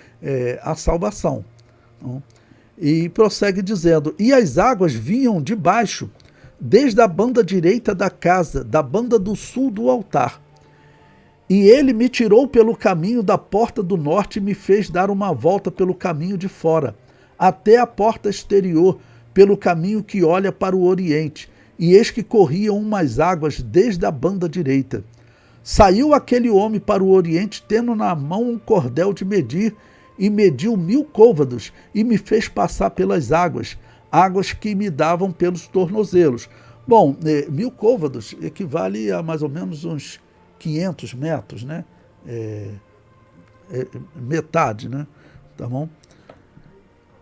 a salvação. E prossegue dizendo: E as águas vinham de baixo, desde a banda direita da casa, da banda do sul do altar. E ele me tirou pelo caminho da porta do norte e me fez dar uma volta pelo caminho de fora, até a porta exterior, pelo caminho que olha para o oriente. E eis que corriam umas águas desde a banda direita. Saiu aquele homem para o oriente, tendo na mão um cordel de medir, e mediu 1000 côvados, e me fez passar pelas águas, águas que me davam pelos tornozelos. Bom, 1000 côvados equivale a mais ou menos uns 500 metros, né? Metade, né? Tá bom?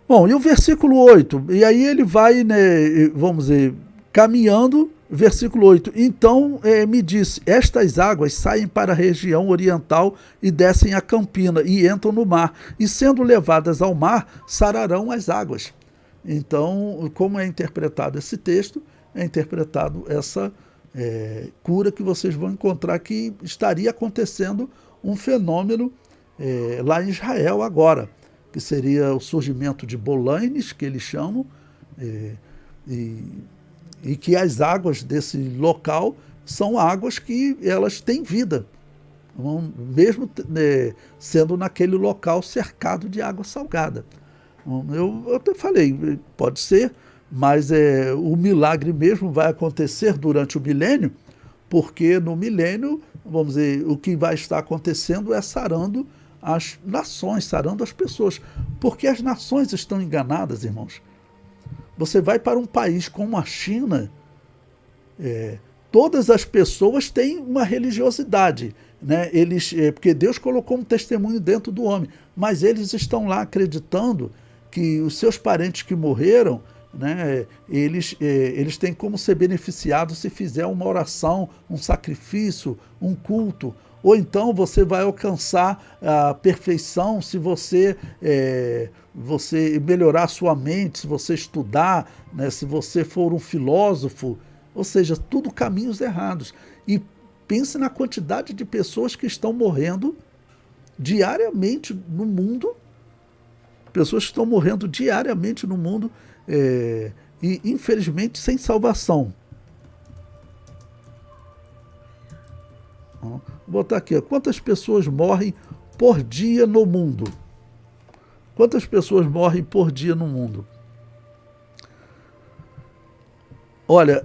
Bom, e o versículo 8, e aí ele vai, né, vamos dizer, caminhando. Versículo 8, então me disse, estas águas saem para a região oriental e descem a campina e entram no mar, e sendo levadas ao mar, sararão as águas. Então, como é interpretado esse texto, é interpretado essa cura que vocês vão encontrar que estaria acontecendo um fenômeno lá em Israel agora, que seria o surgimento de bolanes, que eles chamam, e que as águas desse local são águas que elas têm vida, mesmo sendo naquele local cercado de água salgada. Eu até falei, pode ser, mas o milagre mesmo vai acontecer durante o milênio, porque no milênio, vamos dizer, o que vai estar acontecendo é sarando as nações, sarando as pessoas, porque as nações estão enganadas, irmãos. Você vai para um país como a China, todas as pessoas têm uma religiosidade, né? Porque Deus colocou um testemunho dentro do homem, mas eles estão lá acreditando que os seus parentes que morreram, né, eles têm como ser beneficiados se fizer uma oração, um sacrifício, um culto. Ou então você vai alcançar a perfeição se você melhorar a sua mente, se você estudar, né, se você for um filósofo. Ou seja, tudo caminhos errados. E pense na quantidade de pessoas que estão morrendo diariamente no mundo, pessoas que estão morrendo diariamente no mundo e, infelizmente, sem salvação. Vou botar aqui, quantas pessoas morrem por dia no mundo? Quantas pessoas morrem por dia no mundo? Olha,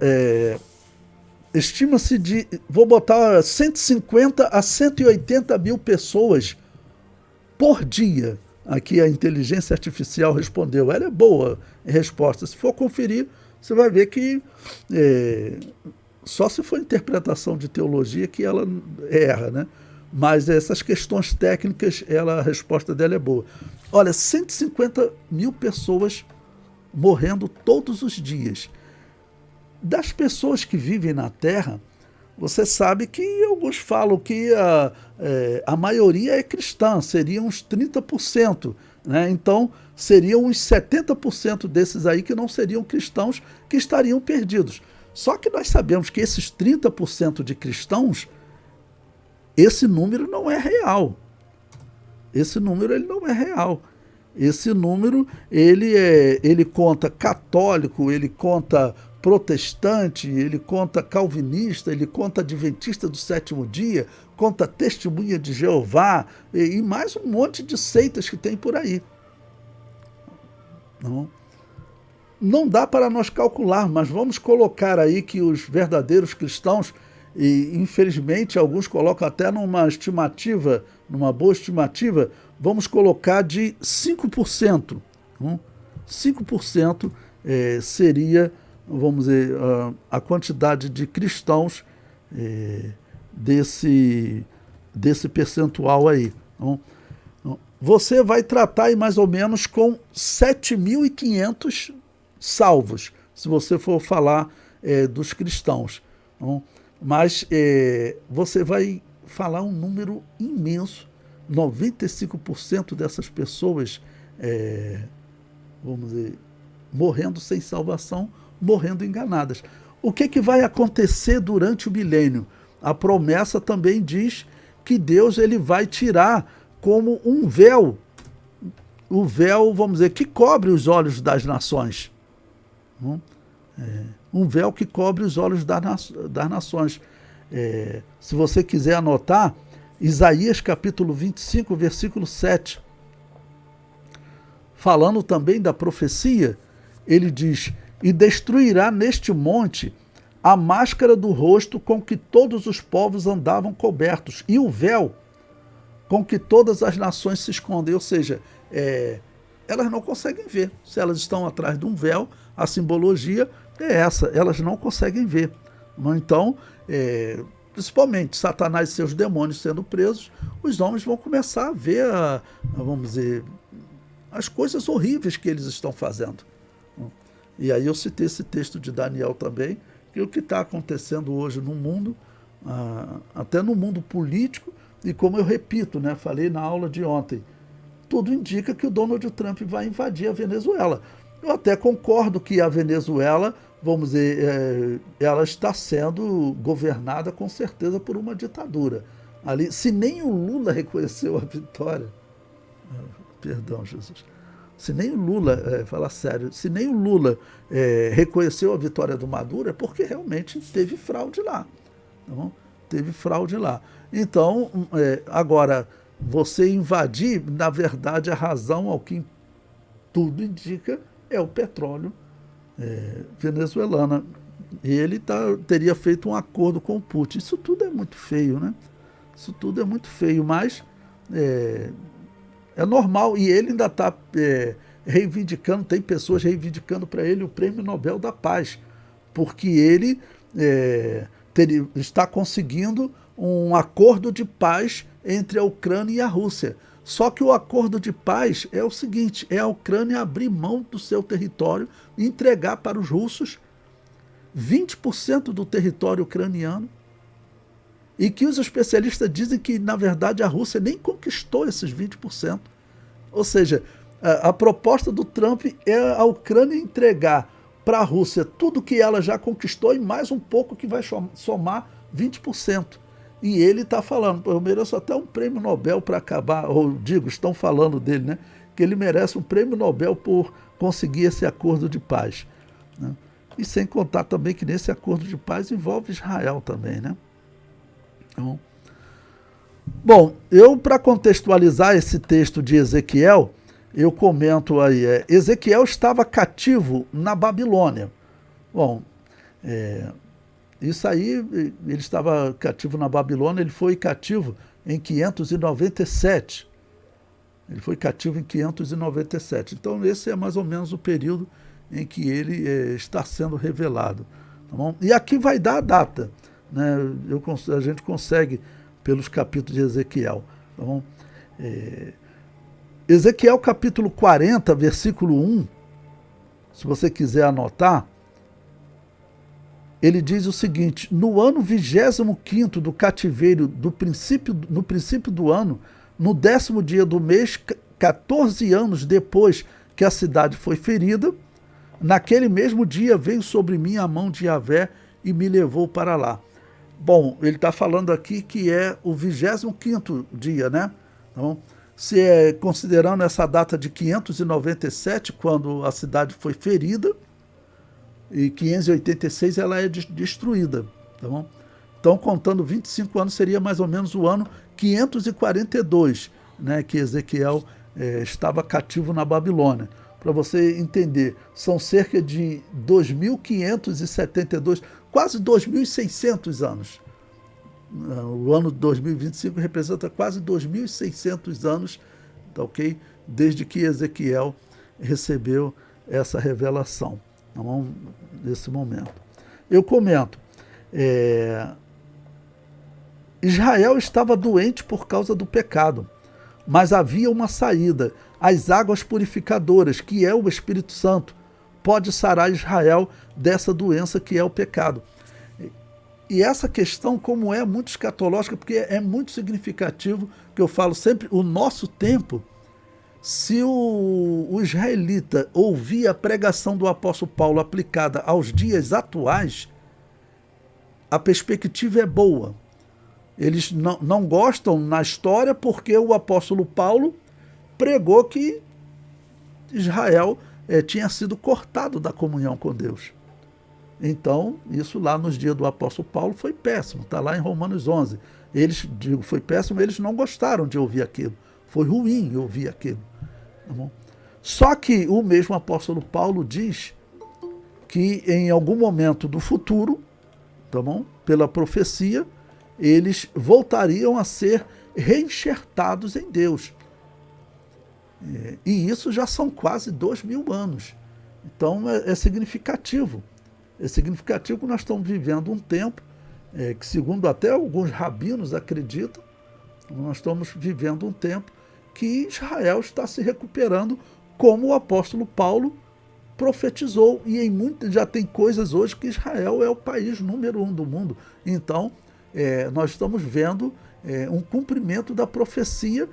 estima-se vou botar 150 a 180 mil pessoas por dia. Aqui a inteligência artificial respondeu. Ela é boa em resposta. Se for conferir, você vai ver que só se for interpretação de teologia que ela erra, né? Mas essas questões técnicas, a resposta dela é boa. Olha, 150 mil pessoas morrendo todos os dias. Das pessoas que vivem na Terra, você sabe que alguns falam que a maioria é cristã, seriam uns 30%. Né? Então, seriam uns 70% desses aí que não seriam cristãos, que estariam perdidos. Só que nós sabemos que esses 30% de cristãos, esse número não é real. Esse número ele não é real. Esse número ele conta católico, ele conta protestante, ele conta calvinista, ele conta adventista do sétimo dia, conta testemunha de Jeová e mais um monte de seitas que tem por aí. Não dá para nós calcular, mas vamos colocar aí que os verdadeiros cristãos, e infelizmente alguns colocam até numa estimativa, numa boa estimativa, vamos colocar de 5%. 5% seria, vamos dizer, a quantidade de cristãos desse percentual aí. Você vai tratar aí mais ou menos com 7.500 salvos, se você for falar dos cristãos. Mas você vai falar um número imenso, 95% dessas pessoas, vamos dizer, morrendo sem salvação, morrendo enganadas. O que vai acontecer durante o milênio? A promessa também diz que Deus ele vai tirar como um véu, o véu, vamos dizer, que cobre os olhos das nações. Um véu que cobre os olhos das nações. Se você quiser anotar, Isaías capítulo 25, versículo 7. Falando também da profecia, ele diz: e destruirá neste monte a máscara do rosto com que todos os povos andavam cobertos, e o véu com que todas as nações se escondem. Ou seja, elas não conseguem ver. Se elas estão atrás de um véu, a simbologia é essa, elas não conseguem ver. Então, principalmente Satanás e seus demônios sendo presos, os homens vão começar a ver, vamos dizer, as coisas horríveis que eles estão fazendo. E aí eu citei esse texto de Daniel também, que o que está acontecendo hoje no mundo, até no mundo político, e como eu repito, né, falei na aula de ontem, tudo indica que o Donald Trump vai invadir a Venezuela. Eu até concordo que a Venezuela, vamos dizer, ela está sendo governada com certeza por uma ditadura. Ali, se nem o Lula reconheceu a vitória, perdão, Jesus, se nem o Lula, falar sério, se nem o Lula reconheceu a vitória do Maduro, é porque realmente teve fraude lá. Tá bom? Teve fraude lá. Então, agora, você invadir, na verdade, a razão ao que tudo indica é o petróleo venezuelano. ele teria feito um acordo com o Putin. Isso tudo é muito feio, né? Isso tudo é muito feio, mas é normal. E ele ainda está reivindicando, tem pessoas reivindicando para ele o Prêmio Nobel da Paz, porque ele está conseguindo um acordo de paz entre a Ucrânia e a Rússia. Só que o acordo de paz é o seguinte, é a Ucrânia abrir mão do seu território e entregar para os russos 20% do território ucraniano, e que os especialistas dizem que, na verdade, a Rússia nem conquistou esses 20%. Ou seja, a proposta do Trump é a Ucrânia entregar para a Rússia tudo que ela já conquistou e mais um pouco que vai somar 20%. E ele está falando, eu mereço até um prêmio Nobel para acabar, ou digo, estão falando dele, né, que ele merece um prêmio Nobel por conseguir esse acordo de paz, né? E sem contar também que nesse acordo de paz envolve Israel também, né? Bom, eu, para contextualizar esse texto de Ezequiel, eu comento aí, Ezequiel estava cativo na Babilônia. Bom, isso aí, ele estava cativo na Babilônia, ele foi cativo em 597. Ele foi cativo em 597. Então, esse é mais ou menos o período em que ele está sendo revelado. Tá bom? E aqui vai dar a data, né? A gente consegue pelos capítulos de Ezequiel. Tá bom? Ezequiel capítulo 40, versículo 1, se você quiser anotar, ele diz o seguinte: no ano 25º do cativeiro, no princípio do ano, no 10º dia do mês, 14 anos depois que a cidade foi ferida, naquele mesmo dia veio sobre mim a mão de Yahvé e me levou para lá. Bom, ele está falando aqui que é o 25º dia, né? Então, considerando essa data de 597, quando a cidade foi ferida, e 586 ela é destruída. Tá bom? Então, contando 25 anos, seria mais ou menos o ano 542, né, que Ezequiel estava cativo na Babilônia. Para você entender, são cerca de 2.572, quase 2.600 anos. O ano de 2025 representa quase 2.600 anos, tá, ok? Desde que Ezequiel recebeu essa revelação, tá bom? Nesse momento. Eu comento, Israel estava doente por causa do pecado, mas havia uma saída. As águas purificadoras, que é o Espírito Santo, pode sarar Israel dessa doença que é o pecado. E essa questão, como é muito escatológica, porque é muito significativo, que eu falo sempre, o nosso tempo, se o israelita ouvir a pregação do apóstolo Paulo aplicada aos dias atuais, a perspectiva é boa. Eles não gostam na história porque o apóstolo Paulo pregou que Israel tinha sido cortado da comunhão com Deus. Então, isso lá nos dias do apóstolo Paulo foi péssimo, está lá em Romanos 11. Foi péssimo, eles não gostaram de ouvir aquilo. Foi ruim ouvir aquilo. Tá bom? Só que o mesmo apóstolo Paulo diz que em algum momento do futuro, tá bom? Pela profecia, eles voltariam a ser reenxertados em Deus. E isso já são quase 2.000 anos. Então é significativo. É significativo que nós estamos vivendo um tempo que, segundo até alguns rabinos acreditam, nós estamos vivendo um tempo que Israel está se recuperando, como o apóstolo Paulo profetizou. E já tem coisas hoje que Israel é o país número 1 do mundo. Então, nós estamos vendo um cumprimento da profecia,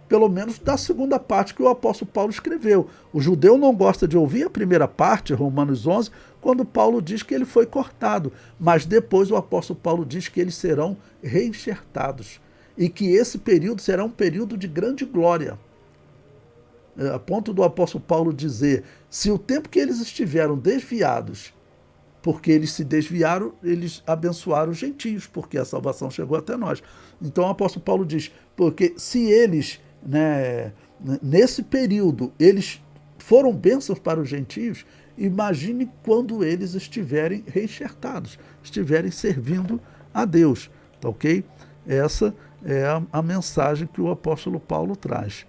pelo menos da segunda parte que o apóstolo Paulo escreveu. O judeu não gosta de ouvir a primeira parte, Romanos 11, quando Paulo diz que ele foi cortado, mas depois o apóstolo Paulo diz que eles serão reenxertados e que esse período será um período de grande glória. A ponto do apóstolo Paulo dizer, se o tempo que eles estiveram desviados, porque eles se desviaram, eles abençoaram os gentios, porque a salvação chegou até nós. Então o apóstolo Paulo diz, porque se eles, nesse período, eles foram bênçãos para os gentios, Imagine quando eles estiverem reenxertados, estiverem servindo a Deus, tá ok? Essa é a mensagem que o apóstolo Paulo traz.